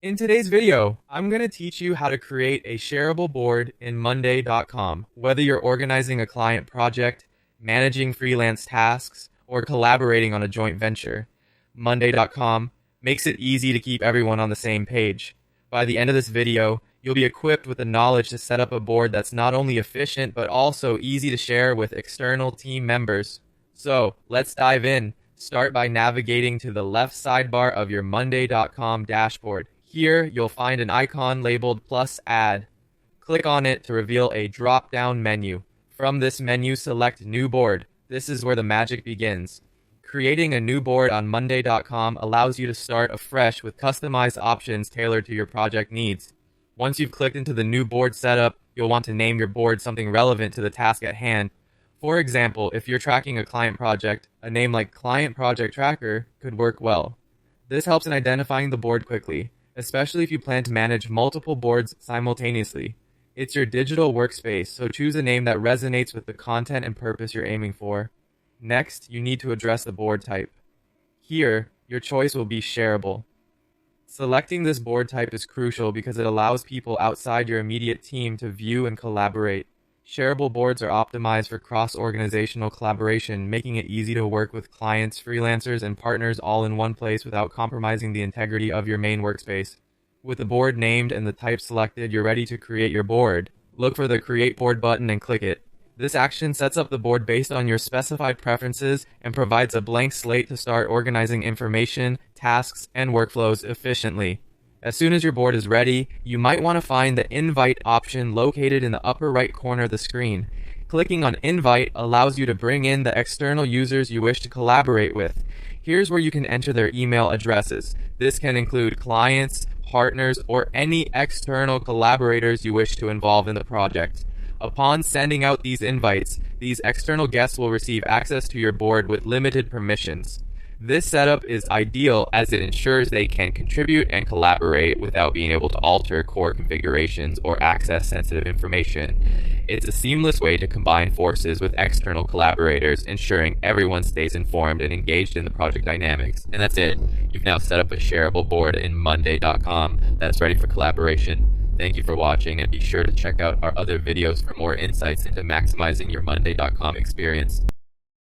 In today's video, I'm going to teach you how to create a shareable board in Monday.com. Whether you're organizing a client project, managing freelance tasks, or collaborating on a joint venture, Monday.com makes it easy to keep everyone on the same page. By the end of this video, you'll be equipped with the knowledge to set up a board that's not only efficient but also easy to share with external team members. So, let's dive in. Start by navigating to the left sidebar of your Monday.com dashboard. Here, you'll find an icon labeled Plus Add. Click on it to reveal a drop-down menu. From this menu, select New Board. This is where the magic begins. Creating a new board on Monday.com allows you to start afresh with customized options tailored to your project needs. Once you've clicked into the new board setup, you'll want to name your board something relevant to the task at hand. For example, if you're tracking a client project, a name like Client Project Tracker could work well. This helps in identifying the board quickly, especially if you plan to manage multiple boards simultaneously. It's your digital workspace, so choose a name that resonates with the content and purpose you're aiming for. Next, you need to address the board type. Here, your choice will be shareable. Selecting this board type is crucial because it allows people outside your immediate team to view and collaborate. Shareable boards are optimized for cross-organizational collaboration, making it easy to work with clients, freelancers, and partners all in one place without compromising the integrity of your main workspace. With the board named and the type selected, you're ready to create your board. Look for the Create Board button and click it. This action sets up the board based on your specified preferences and provides a blank slate to start organizing information, tasks, and workflows efficiently. As soon as your board is ready, you might want to find the Invite option located in the upper right corner of the screen. Clicking on Invite allows you to bring in the external users you wish to collaborate with. Here's where you can enter their email addresses. This can include clients, partners, or any external collaborators you wish to involve in the project. Upon sending out these invites, these external guests will receive access to your board with limited permissions. This setup is ideal as it ensures they can contribute and collaborate without being able to alter core configurations or access sensitive information. It's a seamless way to combine forces with external collaborators, ensuring everyone stays informed and engaged in the project dynamics. And that's it. You've now set up a shareable board in Monday.com that's ready for collaboration. Thank you for watching, and be sure to check out our other videos for more insights into maximizing your Monday.com experience.